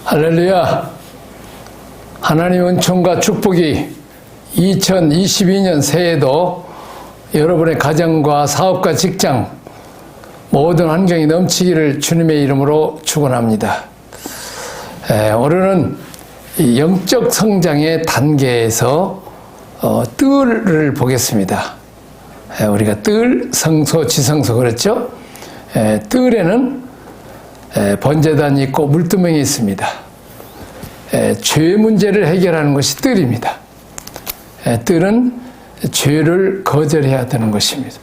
할렐루야. 하나님의 은총과 축복이 2022년 새해에도 여러분의 가정과 사업과 직장 모든 환경이 넘치기를 주님의 이름으로 축원합니다. 오늘은 영적 성장의 단계에서 뜰을 보겠습니다. 우리가 뜰, 성소, 지성소 그랬죠? 뜰에는 번제단이 있고 물두멍이 있습니다. 죄 문제를 해결하는 것이 뜰입니다. 뜰은 죄를 거절해야 되는 것입니다.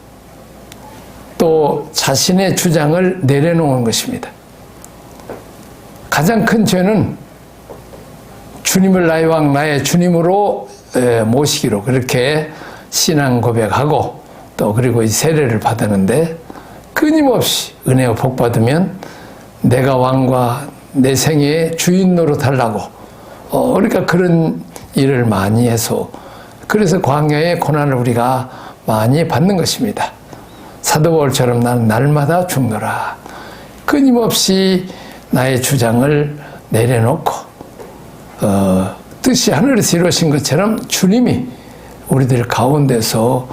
또 자신의 주장을 내려놓은 것입니다. 가장 큰 죄는 주님을 나의 왕, 나의 주님으로 모시기로 그렇게 신앙 고백하고 또 그리고 이 세례를 받았는데 끊임없이 은혜와 복 받으면 내가 왕과 내 생애의 주인 노릇하려고 그러니까 그런 일을 많이 해서 그래서 광야의 고난을 우리가 많이 받는 것입니다. 사도 바울처럼 나는 날마다 죽노라. 끊임없이 나의 주장을 내려놓고 뜻이 하늘에서 이루어진 것처럼 주님이 우리들 가운데서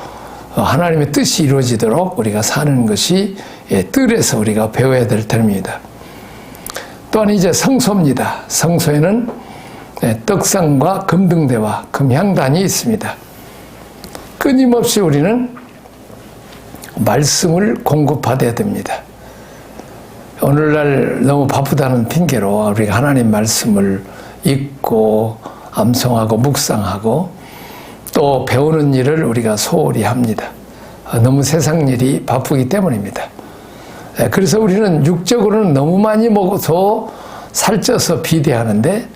하나님의 뜻이 이루어지도록 우리가 사는 것이 뜰에서 우리가 배워야 될 term입니다. 또한 이제 성소입니다. 성소에는 떡상과 금등대와 금향단이 있습니다. 끊임없이 우리는 말씀을 공급받아야 됩니다. 오늘날 너무 바쁘다는 핑계로 우리가 하나님 말씀을 읽고 암송하고 묵상하고 또 배우는 일을 우리가 소홀히 합니다. 너무 세상 일이 바쁘기 때문입니다. 그래서 우리는 육적으로는 너무 많이 먹어서 살쪄서 비대하는데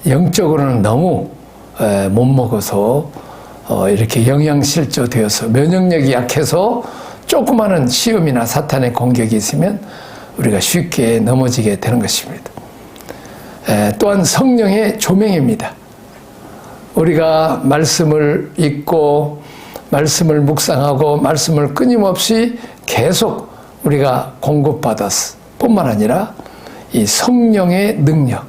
영적으로는 너무 못 먹어서 이렇게 영양실조 되어서 면역력이 약해서 조그마한 시험이나 사탄의 공격이 있으면 우리가 쉽게 넘어지게 되는 것입니다. 또한 성령의 조명입니다. 우리가 말씀을 읽고 말씀을 묵상하고 말씀을 끊임없이 계속 우리가 공급받았을 뿐만 아니라 이 성령의 능력,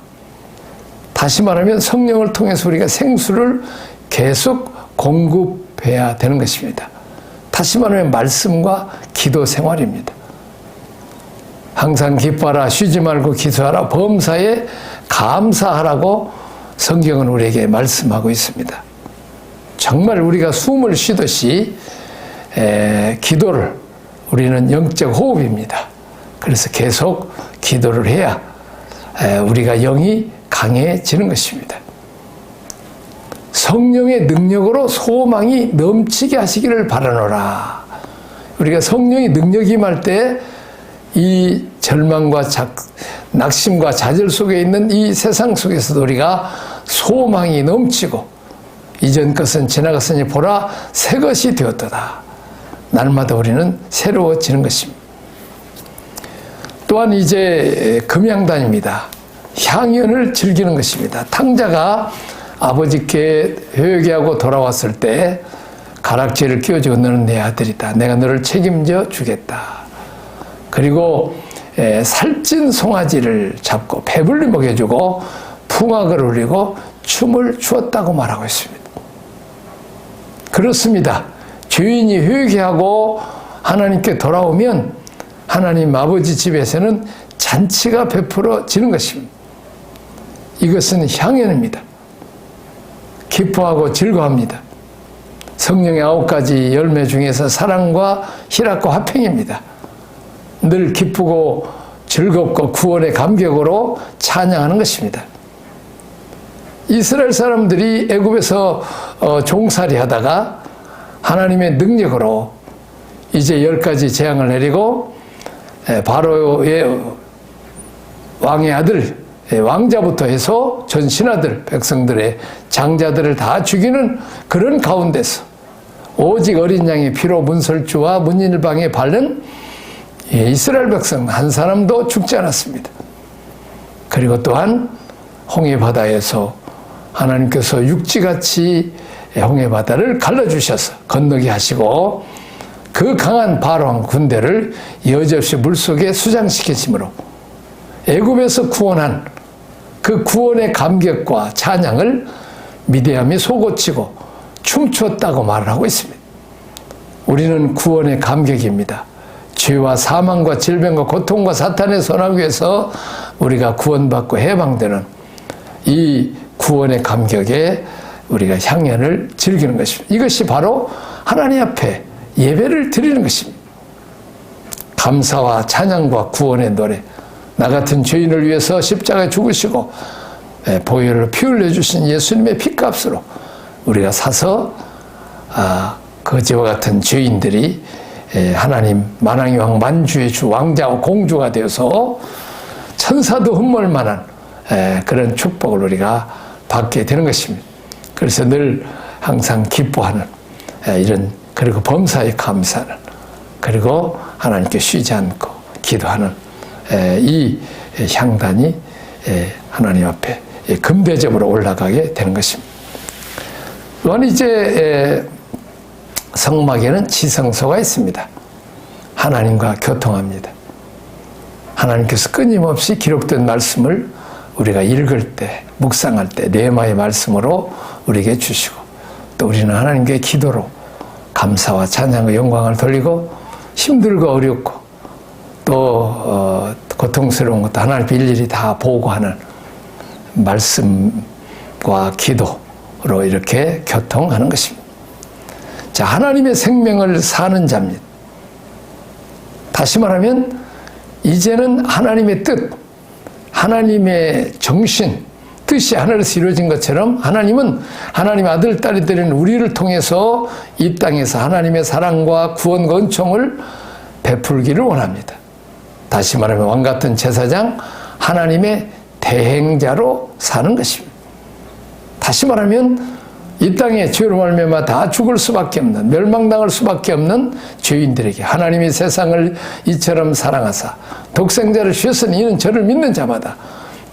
다시 말하면 성령을 통해서 우리가 생수를 계속 공급해야 되는 것입니다. 다시 말하면 말씀과 기도 생활입니다. 항상 기뻐하라, 쉬지 말고 기도하라, 범사에 감사하라고 성경은 우리에게 말씀하고 있습니다. 정말 우리가 숨을 쉬듯이 기도를 우리는 영적 호흡입니다. 그래서 계속 기도를 해야 우리가 영이 강해지는 것입니다. 성령의 능력으로 소망이 넘치게 하시기를 바라노라. 우리가 성령의 능력이 임할 때 이 절망과 낙심과 좌절 속에 있는 이 세상 속에서도 우리가 소망이 넘치고 이전 것은 지나갔으니 보라 새 것이 되었도다. 날마다 우리는 새로워지는 것입니다. 또한 이제 금향단입니다. 향연을 즐기는 것입니다. 탕자가 아버지께 회개하고 돌아왔을 때 가락지를 끼워주고 너는 내 아들이다. 내가 너를 책임져 주겠다. 그리고 살찐 송아지를 잡고 배불리 먹여주고 풍악을 울리고 춤을 추었다고 말하고 있습니다. 그렇습니다. 죄인이 회개하고 하나님께 돌아오면 하나님 아버지 집에서는 잔치가 베풀어지는 것입니다. 이것은 향연입니다. 기뻐하고 즐거워합니다. 성령의 9가지 열매 중에서 사랑과 희락과 화평입니다. 늘 기쁘고 즐겁고 구원의 감격으로 찬양하는 것입니다. 이스라엘 사람들이 애굽에서 종살이 하다가 하나님의 능력으로 이제 10가지 재앙을 내리고 바로의 왕의 아들 왕자부터 해서 전 신하들 백성들의 장자들을 다 죽이는 그런 가운데서 오직 어린 양의 피로 문설주와 문일방에 바른 이스라엘 백성 한 사람도 죽지 않았습니다. 그리고 또한 홍해바다에서 하나님께서 육지같이 홍해바다를 갈라주셔서 건너게 하시고 그 강한 바로왕 군대를 여지없이 물속에 수장시키심으로 애굽에서 구원한 그 구원의 감격과 찬양을 미디암이 솟구치고 춤추었다고 말을 하고 있습니다. 우리는 구원의 감격입니다. 죄와 사망과 질병과 고통과 사탄의 손아귀에서 우리가 구원받고 해방되는 이 구원의 감격에 우리가 향연을 즐기는 것입니다. 이것이 바로 하나님 앞에 예배를 드리는 것입니다. 감사와 찬양과 구원의 노래, 나 같은 죄인을 위해서 십자가에 죽으시고 보혈로 피 흘려주신 예수님의 피값으로 우리가 사서 거지와 같은 죄인들이 하나님 만왕의 왕 만주의 주 왕자와 공주가 되어서 천사도 흠몰 만한 그런 축복을 우리가 받게 되는 것입니다. 그래서 늘 항상 기뻐하는 이런, 그리고 범사에 감사하는, 그리고 하나님께 쉬지 않고 기도하는 이 향단이 하나님 앞에 금대접으로 올라가게 되는 것입니다. 또한 이제 성막에는 지성소가 있습니다. 하나님과 교통합니다. 하나님께서 끊임없이 기록된 말씀을 우리가 읽을 때, 묵상할 때 레마의 말씀으로 우리에게 주시고, 또 우리는 하나님께 기도로 감사와 찬양과 영광을 돌리고, 힘들고 어렵고 또 고통스러운 것도 하나님 앞에 일일이 다 보고하는 말씀과 기도로 이렇게 교통하는 것입니다. 자, 하나님의 생명을 사는 자입니다. 다시 말하면 이제는 하나님의 뜻, 하나님의 정신, 뜻이 하늘에서 이루어진 것처럼 하나님은 하나님의 아들, 딸이 되는 우리를 통해서 이 땅에서 하나님의 사랑과 구원과 은총을 베풀기를 원합니다. 다시 말하면 왕같은 제사장, 하나님의 대행자로 사는 것입니다. 다시 말하면 이 땅에 죄로 말미암아 다 죽을 수밖에 없는, 멸망당할 수밖에 없는 죄인들에게 하나님이 세상을 이처럼 사랑하사 독생자를 주셨으니 이는 저를 믿는 자마다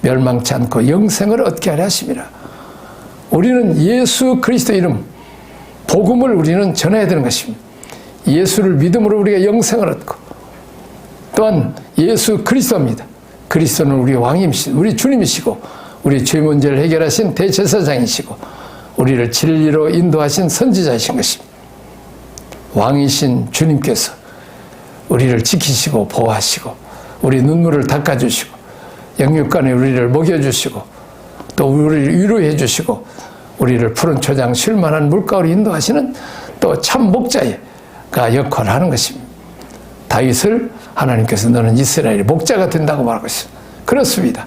멸망치 않고 영생을 얻게 하려 하심이라. 우리는 예수 그리스도 이름, 복음을 우리는 전해야 되는 것입니다. 예수를 믿음으로 우리가 영생을 얻고, 또한 예수 그리스도입니다. 그리스도는 우리 왕이시고 우리 주님이시고 우리 죄 문제를 해결하신 대제사장이시고 우리를 진리로 인도하신 선지자이신 것입니다. 왕이신 주님께서 우리를 지키시고 보호하시고 우리 눈물을 닦아주시고 영육간에 우리를 먹여주시고 또 우리를 위로해 주시고 우리를 푸른 초장 쉴만한 물가로 인도하시는 또 참 목자가 역할을 하는 것입니다. 다윗을 하나님께서 너는 이스라엘의 목자가 된다고 말하고 있습니다. 그렇습니다.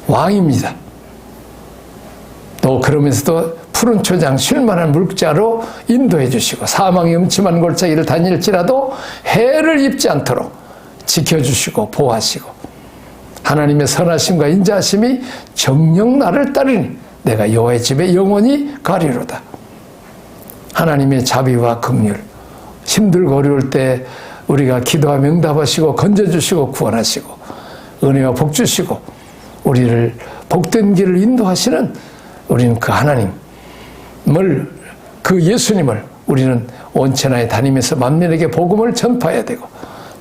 왕입니다. 또 그러면서도 푸른 초장 쉴만한 물자로 인도해 주시고 사망의 음침한 골짜기를 다닐지라도 해를 입지 않도록 지켜주시고 보호하시고 하나님의 선하심과 인자하심이 정녕 나를 따르니 내가 여호와의 집에 영원히 가리로다. 하나님의 자비와 긍휼, 힘들고 어려울 때 우리가 기도하며 응답하시고 건져주시고 구원하시고 은혜와 복 주시고 우리를 복된 길을 인도하시는 우리는 그 하나님을, 그 예수님을 우리는 온천하에 다니면서 만민에게 복음을 전파해야 되고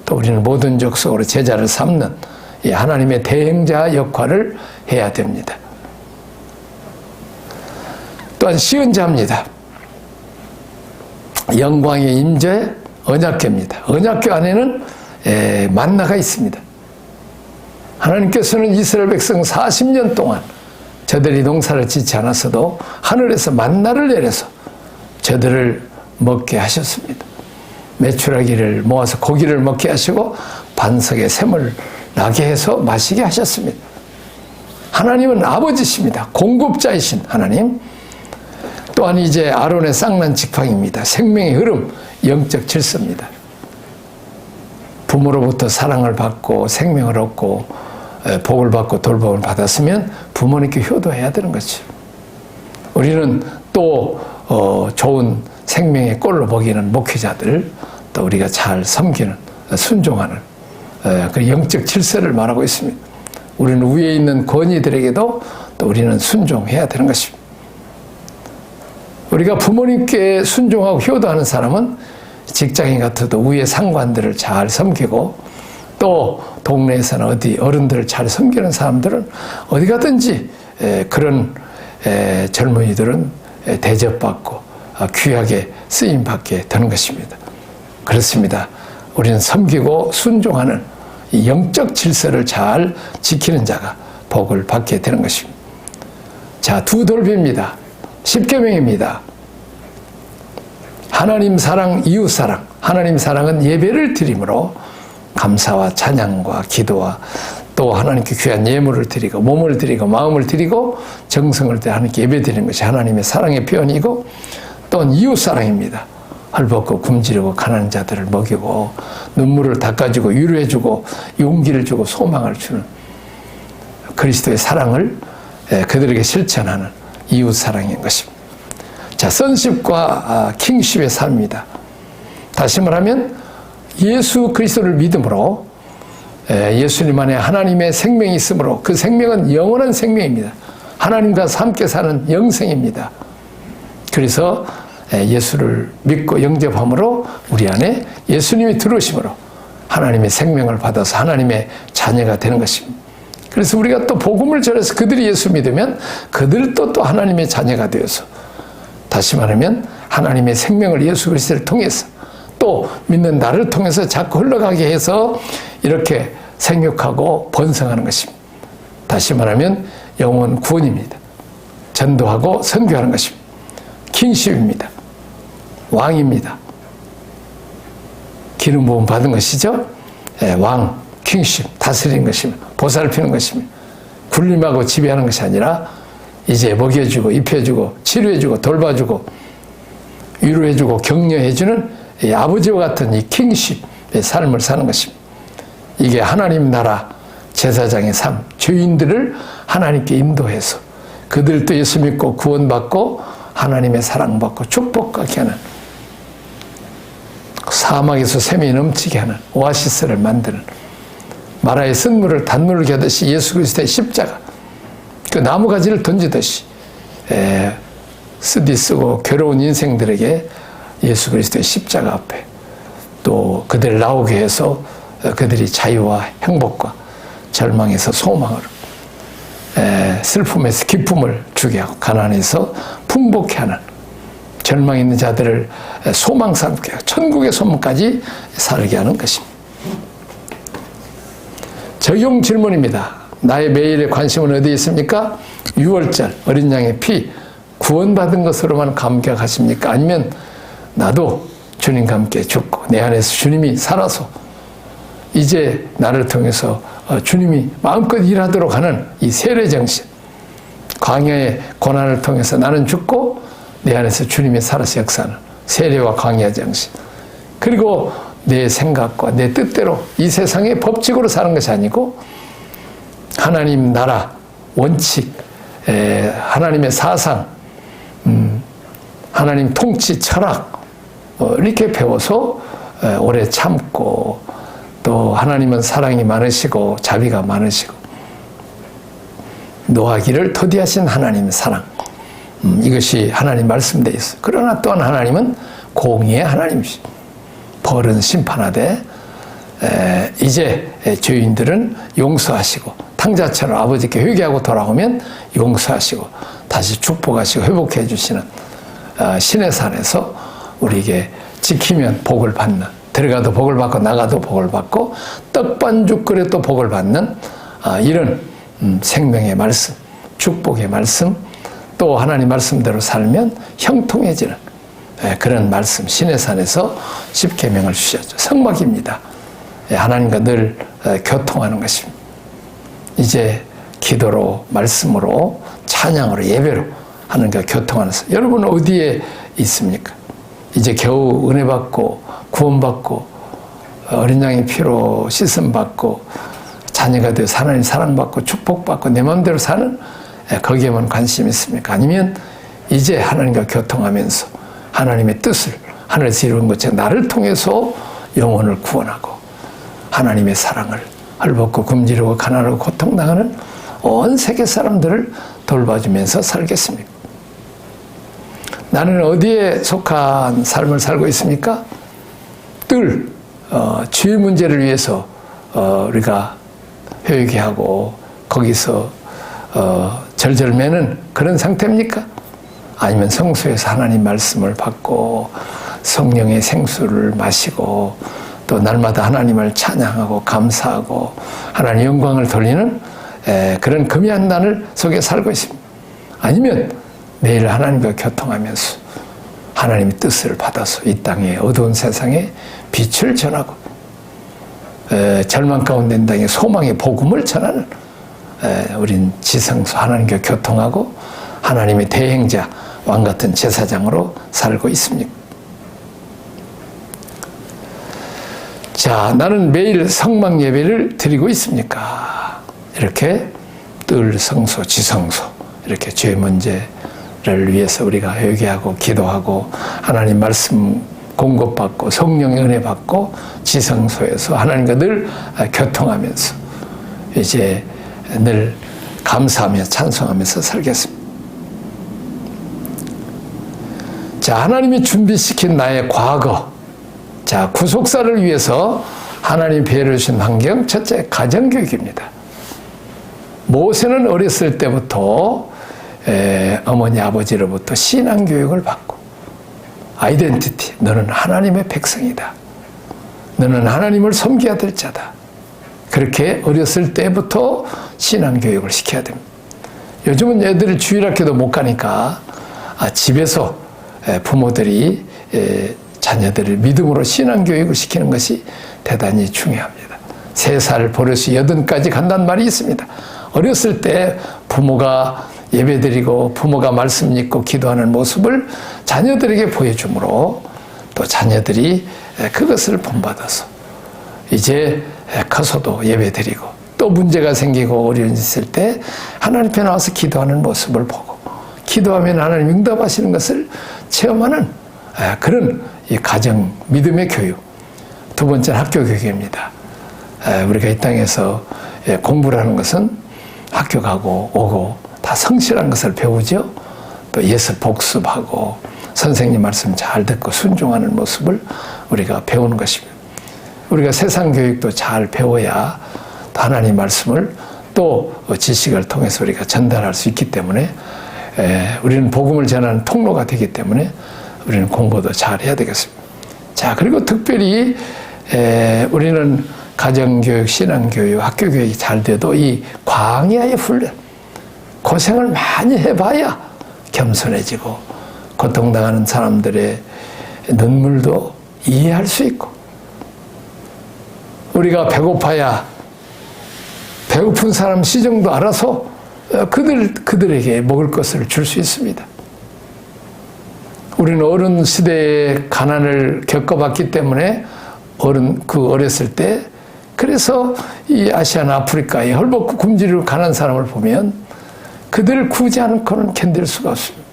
또 우리는 모든 족속으로 제자를 삼는 이 하나님의 대행자 역할을 해야 됩니다. 또한 시은자입니다. 영광의 임재 언약궤입니다. 언약궤 안에는 만나가 있습니다. 하나님께서는 이스라엘 백성 40년 동안 저들이 농사를 짓지 않았어도 하늘에서 만나를 내려서 저들을 먹게 하셨습니다. 메추라기를 모아서 고기를 먹게 하시고 반석에 샘을 나게 해서 마시게 하셨습니다. 하나님은 아버지십니다. 공급자이신 하나님. 또한 이제 아론의 쌍난 지팡이입니다. 생명의 흐름, 영적 질서입니다. 부모로부터 사랑을 받고 생명을 얻고 복을 받고 돌봄을 받았으면 부모님께 효도해야 되는 거죠. 우리는 또 좋은 생명의 꼴로 먹이는 목회자들, 또 우리가 잘 섬기는, 순종하는 그 영적 질서를 말하고 있습니다. 우리는 위에 있는 권위들에게도 또 우리는 순종해야 되는 것입니다. 우리가 부모님께 순종하고 효도하는 사람은 직장인 같아도 위에 상관들을 잘 섬기고 또 동네에서는 어디 어른들을 잘 섬기는 사람들은 어디 가든지 그런 젊은이들은 대접받고 귀하게 쓰임받게 되는 것입니다. 그렇습니다. 우리는 섬기고 순종하는 이 영적 질서를 잘 지키는 자가 복을 받게 되는 것입니다. 자, 두 돌비입니다. 10계명입니다. 하나님 사랑, 이웃 사랑. 하나님 사랑은 예배를 드림으로 감사와 찬양과 기도와 또 하나님께 귀한 예물을 드리고 몸을 드리고 마음을 드리고 정성을 때 하나님께 예배 드리는 것이 하나님의 사랑의 표현이고, 또 이웃 사랑입니다. 헐벗고 굶주리고 가난한 자들을 먹이고 눈물을 닦아주고 위로해주고 용기를 주고 소망을 주는 그리스도의 사랑을 그들에게 실천하는 이웃 사랑인 것입니다. 자, 선십과 킹십의 삶입니다. 다시 말하면 예수 그리스도를 믿음으로 예수님 안에 하나님의 생명이 있으므로 그 생명은 영원한 생명입니다. 하나님과 함께 사는 영생입니다. 그래서 예수를 믿고 영접함으로 우리 안에 예수님이 들어오심으로 하나님의 생명을 받아서 하나님의 자녀가 되는 것입니다. 그래서 우리가 또 복음을 전해서 그들이 예수 믿으면 그들도 또 하나님의 자녀가 되어서, 다시 말하면 하나님의 생명을 예수 그리스도를 통해서 또 믿는 나를 통해서 자꾸 흘러가게 해서 이렇게 생육하고 번성하는 것입니다. 다시 말하면 영혼 구원입니다. 전도하고 선교하는 것입니다. 킹십입니다. 왕입니다. 기름 부음 받은 것이죠. 왕, 킹십, 다스리는 것입니다. 보살피는 것입니다. 군림하고 지배하는 것이 아니라 이제 먹여주고 입혀주고 치료해주고 돌봐주고 위로해주고 격려해주는 이 아버지와 같은 이 킹십의 삶을 사는 것입니다. 이게 하나님 나라 제사장의 삶, 죄인들을 하나님께 인도해서 그들도 예수 믿고 구원받고 하나님의 사랑받고 축복받게 하는, 사막에서 샘이 넘치게 하는 오아시스를 만드는, 마라의 쓴물을 단물을 겨듯이 예수 그리스도의 십자가, 그 나무가지를 던지듯이 쓰디쓰고 괴로운 인생들에게 예수 그리스도의 십자가 앞에 또 그들을 나오게 해서 그들이 자유와 행복과 절망에서 소망으로, 슬픔에서 기쁨을 주게 하고 가난에서 풍복케 하는, 절망 있는 자들을 소망 삼게 하고 천국의 소망까지 살게 하는 것입니다. 적용 질문입니다. 나의 매일의 관심은 어디에 있습니까? 6월절 어린 양의 피 구원받은 것으로만 감격하십니까? 아니면 나도 주님과 함께 죽고 내 안에서 주님이 살아서 이제 나를 통해서 주님이 마음껏 일하도록 하는 이 세례정신, 광야의 고난을 통해서 나는 죽고 내 안에서 주님이 살아서 역사하는 세례와 광야 정신, 그리고 내 생각과 내 뜻대로 이 세상의 법칙으로 사는 것이 아니고 하나님 나라 원칙, 하나님의 사상, 하나님 통치 철학 이렇게 배워서 오래 참고, 또 하나님은 사랑이 많으시고 자비가 많으시고 노하기를 더디하신 하나님의 사랑, 이것이 하나님 말씀되어 있어요. 그러나 또한 하나님은 공의의 하나님이시죠. 벌은 심판하되 이제 죄인들은 용서하시고 탕자처럼 아버지께 회개하고 돌아오면 용서하시고 다시 축복하시고 회복해 주시는 신의 산에서 우리에게 지키면 복을 받는, 들어가도 복을 받고 나가도 복을 받고 떡반죽 그릇도 복을 받는 이런 생명의 말씀, 축복의 말씀, 또 하나님 말씀대로 살면 형통해지는 그런 말씀, 신의 산에서 십계명을 주셨죠. 성막입니다. 하나님과 늘 교통하는 것입니다. 이제 기도로, 말씀으로, 찬양으로, 예배로 하나님과 교통하는 것. 여러분은 어디에 있습니까? 이제 겨우 은혜 받고 구원받고 어린 양의 피로 씻음받고 자녀가 되어 하나님 사랑받고 축복받고 내 마음대로 사는, 거기에만 관심이 있습니까? 아니면 이제 하나님과 교통하면서 하나님의 뜻을 하늘에서 이루는 것처럼 나를 통해서 영혼을 구원하고 하나님의 사랑을 헐벗고 굶주리고 가난하고 고통당하는 온 세계 사람들을 돌봐주면서 살겠습니까? 나는 어디에 속한 삶을 살고 있습니까? 늘 죄 문제를 위해서 우리가 회개하고 거기서 절절매는 그런 상태입니까? 아니면 성소에서 하나님 말씀을 받고 성령의 생수를 마시고 또 날마다 하나님을 찬양하고 감사하고 하나님 영광을 돌리는 그런 금이 한 단을 속에 살고 있습니다. 아니면 매일 하나님과 교통하면서 하나님의 뜻을 받아서 이 땅에 어두운 세상에 빛을 전하고 절망 가운데 있는 땅에 소망의 복음을 전하는 우린 지성소 하나님과 교통하고 하나님의 대행자 왕같은 제사장으로 살고 있습니다. 자, 나는 매일 성막 예배를 드리고 있습니까? 이렇게 늘 성소, 지성소 이렇게 죄 문제를 위해서 우리가 회개하고 기도하고 하나님 말씀 공급받고 성령의 은혜 받고 지성소에서 하나님과 늘 교통하면서 이제 늘 감사하며 찬송하면서 살겠습니다. 자, 하나님이 준비시킨 나의 과거. 자, 구속사를 위해서 하나님 배려해 주신 환경, 첫째, 가정교육입니다. 모세는 어렸을 때부터 어머니, 아버지로부터 신앙교육을 받고 아이덴티티, 너는 하나님의 백성이다. 너는 하나님을 섬겨야 될 자다. 그렇게 어렸을 때부터 신앙교육을 시켜야 됩니다. 요즘은 애들이 주일학교도 못 가니까 집에서 부모들이 자녀들을 믿음으로 신앙교육을 시키는 것이 대단히 중요합니다. 3살 버릇이 8까지 간다는 말이 있습니다. 어렸을 때 부모가 예배드리고 부모가 말씀 읽고 기도하는 모습을 자녀들에게 보여주므로 또 자녀들이 그것을 본받아서 이제 커서도 예배드리고 또 문제가 생기고 어려움이 있을 때 하나님 앞에 나와서 기도하는 모습을 보고 기도하면 하나님 응답하시는 것을 체험하는 그런 이 가정 믿음의 교육. 두 번째는 학교 교육입니다. 우리가 이 땅에서 공부를 하는 것은 학교 가고 오고 다 성실한 것을 배우죠. 또 예습 복습하고 선생님 말씀 잘 듣고 순종하는 모습을 우리가 배우는 것입니다. 우리가 세상 교육도 잘 배워야 하나님 말씀을 또 지식을 통해서 우리가 전달할 수 있기 때문에 우리는 복음을 전하는 통로가 되기 때문에 우리는 공부도 잘 해야 되겠습니다. 자, 그리고 특별히 우리는 가정교육, 신앙교육, 학교교육이 잘 돼도 이 광야의 훈련, 고생을 많이 해봐야 겸손해지고 고통당하는 사람들의 눈물도 이해할 수 있고 우리가 배고파야 배고픈 사람 시정도 알아서 그들에게 먹을 것을 줄 수 있습니다. 우리는 어른 시대의 가난을 겪어봤기 때문에 어렸을 때 그래서 이 아시아나 아프리카에 헐벗고 굶주리고 가난한 사람을 보면 그들을 구지 않고는 견딜 수가 없습니다.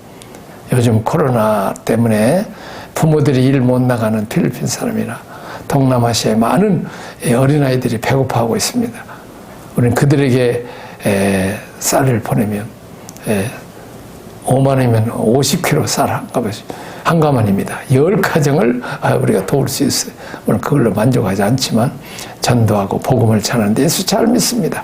요즘 코로나 때문에 부모들이 일 못 나가는 필리핀 사람이나 동남아시아의 많은 어린아이들이 배고파하고 있습니다. 우리는 그들에게 쌀을 보내면 5만 원이면 50kg 쌀 한가만입니다. 10가정을 우리가 도울 수 있어요. 오늘 그걸로 만족하지 않지만 전도하고 복음을 전하는데 예수 잘 믿습니다.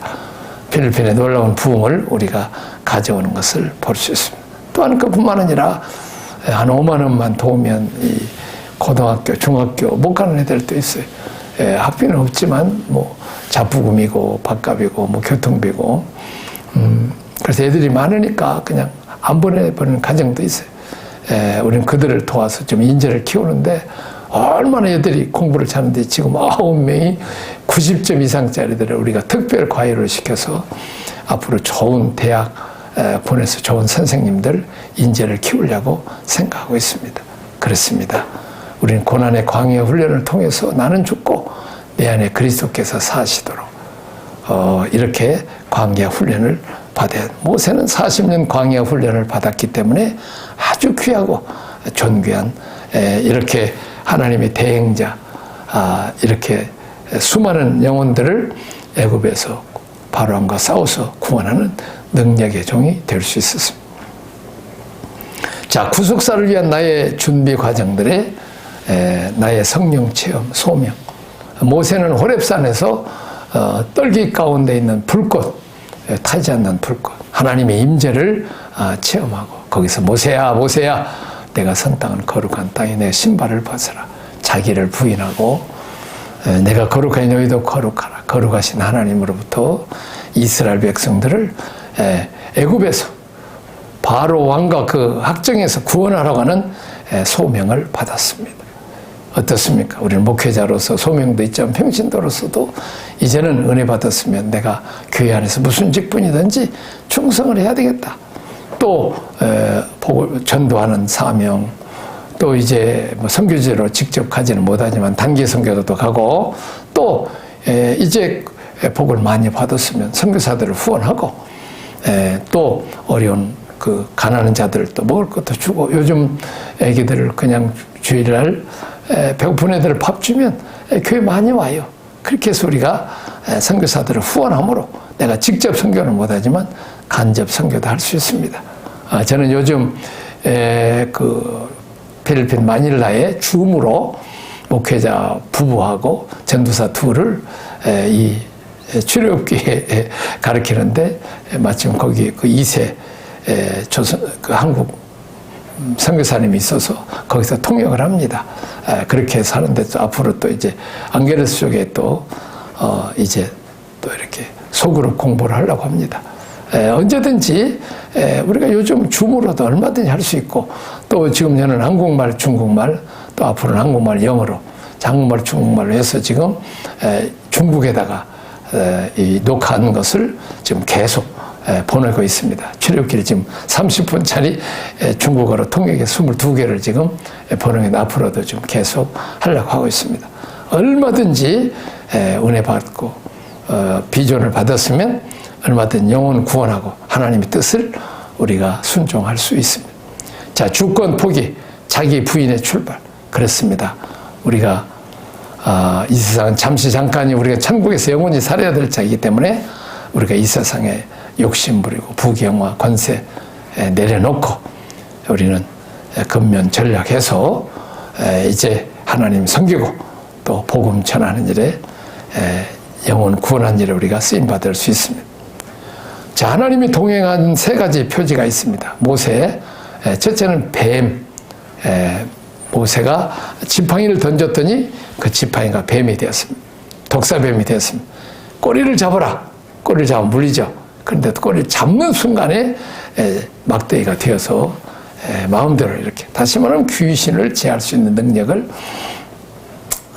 필리핀의 놀라운 부흥을 우리가 가져오는 것을 볼 수 있습니다. 또한 그뿐만 아니라 한 5만 원만 도우면 이 고등학교, 중학교 못 가는 애들도 있어요. 학비는 없지만 뭐 잡부금이고 밥값이고 뭐 교통비고 그래서 애들이 많으니까 그냥 안 보내버리는 가정도 있어요. 우리는 그들을 도와서 좀 인재를 키우는데 얼마나 애들이 공부를 잘하는데 지금 9명이 90점 이상짜리들을 우리가 특별 과외를 시켜서 앞으로 좋은 대학 보내서 좋은 선생님들 인재를 키우려고 생각하고 있습니다. 그렇습니다. 우리는 고난의 광야 훈련을 통해서 나는 죽고 내 안에 그리스도께서 사시도록 이렇게 광야 훈련을 받아야 모세는 40년 광야 훈련을 받았기 때문에 아주 귀하고 존귀한 이렇게 하나님의 대행자 이렇게 수많은 영혼들을 애굽에서 바로왕과 싸워서 구원하는 능력의 종이 될 수 있었습니다. 자, 구속사를 위한 나의 준비 과정들의 나의 성령 체험, 소명. 모세는 호렙산에서 떨기 가운데 있는 불꽃, 타지 않는 불꽃, 하나님의 임재를 체험하고 거기서 모세야 모세야 내가 선 땅은 거룩한 땅이 내 신발을 벗어라. 자기를 부인하고 내가 거룩하니 너희도 거룩하라. 거룩하신 하나님으로부터 이스라엘 백성들을 애굽에서 바로 왕과 그 학정에서 구원하라고 하는 소명을 받았습니다. 어떻습니까? 우리는 목회자로서 소명도 있지만 평신도로서도 이제는 은혜 받았으면 내가 교회 안에서 무슨 직분이든지 충성을 해야 되겠다. 또 복을 전도하는 사명, 또 이제 뭐 선교지로 직접 가지는 못하지만 단기 선교도 가고, 또 이제 복을 많이 받았으면 선교사들을 후원하고, 또 어려운 그 가난한 자들 또 먹을 것도 주고, 요즘 애기들을 그냥 주일날 배고픈 애들을 밥 주면 교회 많이 와요. 그렇게 해서 우리가 선교사들을 후원함으로 내가 직접 선교는 못하지만 간접 선교도 할 수 있습니다. 저는 요즘 그 필리핀 마닐라에 줌으로 목회자 부부하고 전도사 둘을 이 출애굽기에 가르치는데, 마침 거기 그 2세 조선 그 한국 선교사님이 있어서 거기서 통역을 합니다. 그렇게 사는데 앞으로 또 이제 안게르스 쪽에 또 이제 또 이렇게 소그룹 공부를 하려고 합니다. 언제든지 우리가 요즘 줌으로도 얼마든지 할 수 있고, 또 지금 저는 한국말, 중국말, 또 앞으로는 한국말, 영어로, 한국말, 중국말로 해서 지금 중국에다가 이 녹화한 것을 지금 계속 보내고 있습니다. 출애굽기를 지금 30분짜리 중국어로 통역해 22개를 지금 보내는데 앞으로도 좀 계속 하려고 하고 있습니다. 얼마든지 은혜 받고 비전을 받았으면 얼마든 영혼 구원하고 하나님의 뜻을 우리가 순종할 수 있습니다. 자, 주권 포기, 자기 부인의 출발. 그렇습니다. 우리가 이 세상은 잠시 잠깐이 우리가 천국에서 영원히 살아야 될 자이기 때문에 우리가 이 세상에 욕심 부리고 부귀영화 권세 내려놓고 우리는 근면 전략해서 이제 하나님 섬기고 또 복음 전하는 일에 영혼 구원하는 일에 우리가 쓰임받을 수 있습니다. 자, 하나님이 동행한 3가지 표지가 있습니다. 모세, 첫째는 뱀. 모세가 지팡이를 던졌더니 그 지팡이가 뱀이 되었습니다. 독사뱀이 되었습니다. 꼬리를 잡아라. 꼬리를 잡으면 물리죠. 그런데 꼬리를 잡는 순간에 막대기가 되어서 마음대로 이렇게, 다시 말하면 귀신을 제할 수 있는 능력을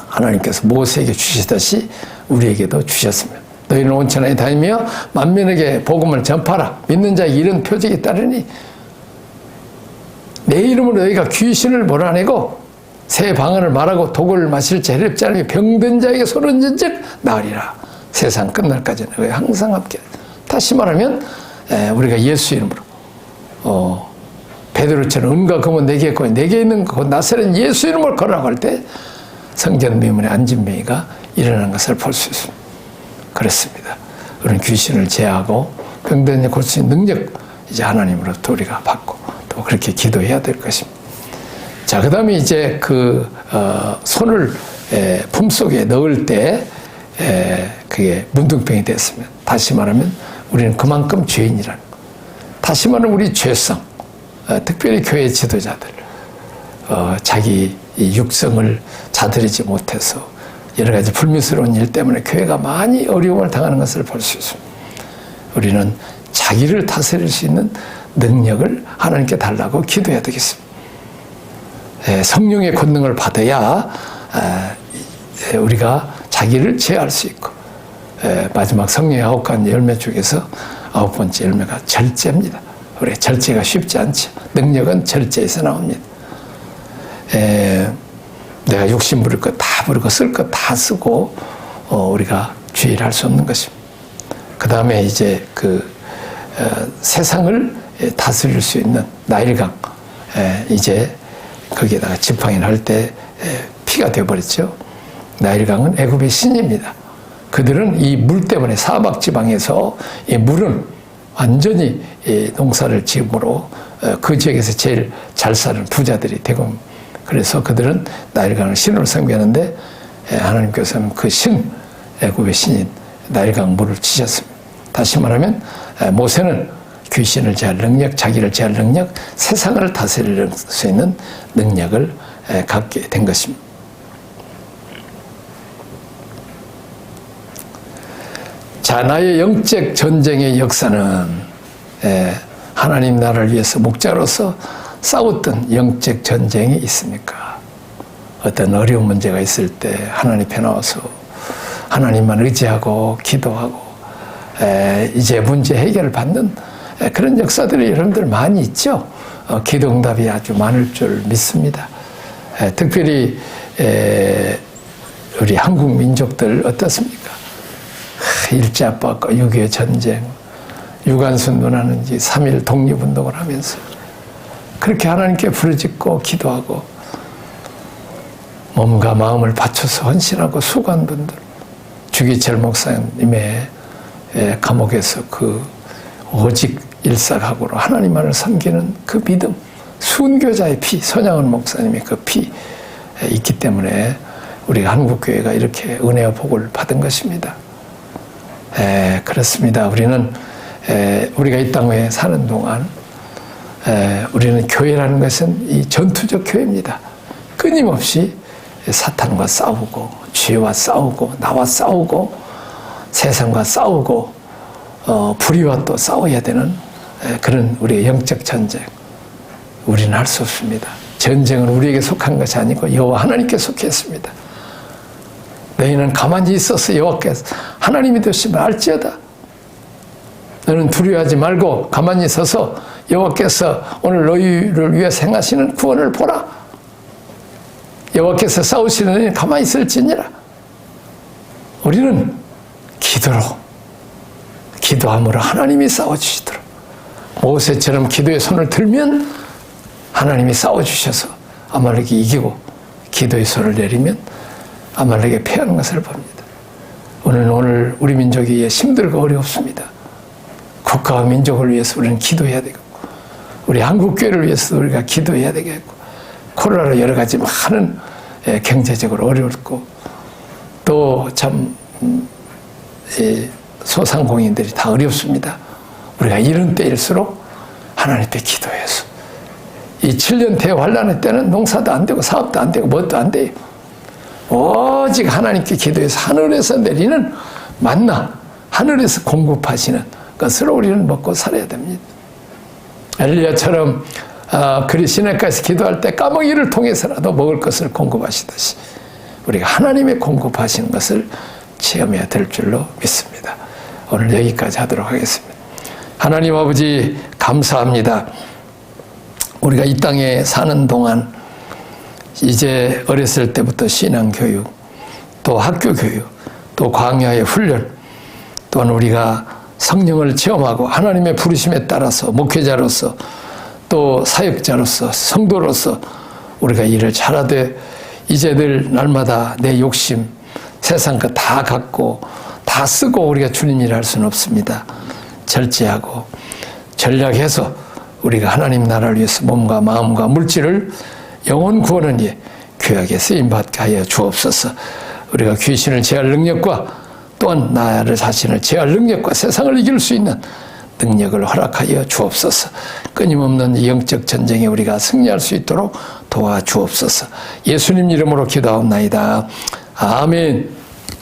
하나님께서 모세에게 주시듯이 우리에게도 주셨습니다. 너희는 온 천하에 다니며 만민에게 복음을 전파라. 믿는 자에게 이런 표적이 따르니 내 이름으로 너희가 귀신을 몰아내고 새 방언을 말하고 독을 마실 자 해롭지 않으며 병든 자에게 손을 얹은즉 나으리라. 세상 끝날까지는 너희 항상 함께. 다시 말하면 우리가 예수 이름으로 베드로처럼 은과 금은 내게 있고 내게 있는 그 나사렛 예수 이름으로 걸어라고 할 때 성전 미문의 안진뱅이가 일어나는 것을 볼 수 있습니다. 그렇습니다. 우리는 귀신을 제하고 병든 자 고칠 수 있는 능력 이제 하나님으로부터 우리가 받고 또 그렇게 기도해야 될 것입니다. 자, 그 다음에 이제 그 손을 품속에 넣을 때 그게 문둥병이 됐습니다. 다시 말하면 우리는 그만큼 죄인이라는 것. 다시 말하면 우리 죄성, 특별히 교회 지도자들, 자기 이 육성을 자들이지 못해서 여러 가지 불미스러운 일 때문에 교회가 많이 어려움을 당하는 것을 볼 수 있습니다. 우리는 자기를 다스릴 수 있는 능력을 하나님께 달라고 기도해야 되겠습니다. 성령의 권능을 받아야 우리가 자기를 제어할 수 있고, 마지막 성령의 9가지 열매 중에서 9번째 열매가 절제입니다. 우리 절제가 쉽지 않죠. 능력은 절제에서 나옵니다. 내가 욕심 부릴 것 다 부리고 쓸 것 다 쓰고 우리가 주의를 할 수 없는 것입니다. 그 다음에 이제 그 세상을 다스릴 수 있는 나일강, 이제 거기에다가 지팡이를 할 때 피가 되어버렸죠. 나일강은 애굽의 신입니다. 그들은 이 물 때문에 사막 지방에서 이 물은 완전히 농사를 지음으로 그 지역에서 제일 잘 사는 부자들이 되고, 그래서 그들은 나일강을 신으로 섬기는데 하나님께서는 그 신, 애굽의 신인 나일강 물을 치셨습니다. 다시 말하면 모세는 귀신을 제할 능력, 자기를 제할 능력, 세상을 다스릴 수 있는 능력을 갖게 된 것입니다. 자, 나의 영적 전쟁의 역사는 하나님 나라를 위해서 목자로서 싸웠던 영적 전쟁이 있습니까? 어떤 어려운 문제가 있을 때 하나님 앞에 나와서 하나님만 의지하고 기도하고 이제 문제 해결을 받는 그런 역사들이 여러분들 많이 있죠. 기도 응답이 아주 많을 줄 믿습니다. 특별히 우리 한국 민족들 어떻습니까? 일제압박과 6.25 전쟁, 유관순문하는지 3.1 독립운동을 하면서 그렇게 하나님께 부르짖고 기도하고 몸과 마음을 바쳐서 헌신하고 수고한 분들, 주기철 목사님의 감옥에서 그 오직 일사각오로 하나님만을 섬기는 그 믿음, 순교자의 피, 손양원 목사님의 그 피 있기 때문에 우리가 한국교회가 이렇게 은혜와 복을 받은 것입니다. 그렇습니다. 우리는 우리가 이 땅에 사는 동안 우리는 교회라는 것은 이 전투적 교회입니다. 끊임없이 사탄과 싸우고 죄와 싸우고 나와 싸우고 세상과 싸우고 불의와 또 싸워야 되는 그런 우리의 영적 전쟁. 우리는 할 수 없습니다. 전쟁은 우리에게 속한 것이 아니고 여호와 하나님께 속했습니다. 너희는 가만히 있어서 여호와께서 하나님이 되심을 알지어다. 너는 두려워하지 말고 가만히 서서 여호와께서 오늘 너희를 위해 행하시는 구원을 보라. 여호와께서 싸우시는 너희는 가만히 있을지니라. 우리는 기도함으로 하나님이 싸워주시도록, 모세처럼 기도의 손을 들면 하나님이 싸워주셔서 아말렉이 이기고 기도의 손을 내리면 아말렉에 패하는 것을 봅니다. 오늘 우리 민족이 힘들고 어렵습니다. 국가와 민족을 위해서 우리는 기도해야 되고, 우리 한국교회를 위해서 우리가 기도해야 되겠고, 코로나로 여러 가지 많은 경제적으로 어렵고 또 참 소상공인들이 다 어렵습니다. 우리가 이런 때일수록 하나님 앞에 기도해서, 이 7년 대환란의 때는 농사도 안 되고 사업도 안 되고 뭣도 안 돼요. 오직 하나님께 기도해서 하늘에서 내리는 만나, 하늘에서 공급하시는 것으로 우리는 먹고 살아야 됩니다. 엘리야처럼 그리 시내가에서 기도할 때 까마귀를 통해서라도 먹을 것을 공급하시듯이 우리가 하나님의 공급하시는 것을 체험해야 될 줄로 믿습니다. 오늘 여기까지 하도록 하겠습니다. 하나님 아버지 감사합니다. 우리가 이 땅에 사는 동안 이제 어렸을 때부터 신앙교육, 또 학교교육, 또 광야의 훈련, 또한 우리가 성령을 체험하고 하나님의 부르심에 따라서 목회자로서 또 사역자로서 성도로서 우리가 일을 잘하되 이제 늘 날마다 내 욕심, 세상 것 다 갖고 다 쓰고 우리가 주님 일을 할 수는 없습니다. 절제하고 전략해서 우리가 하나님 나라를 위해서 몸과 마음과 물질을 영혼 구원을 위해 귀하게 쓰임받게 하여 주옵소서. 우리가 귀신을 제할 능력과 또한 나를 자신을 제할 능력과 세상을 이길 수 있는 능력을 허락하여 주옵소서. 끊임없는 이 영적 전쟁에 우리가 승리할 수 있도록 도와주옵소서. 예수님 이름으로 기도하옵나이다. 아멘.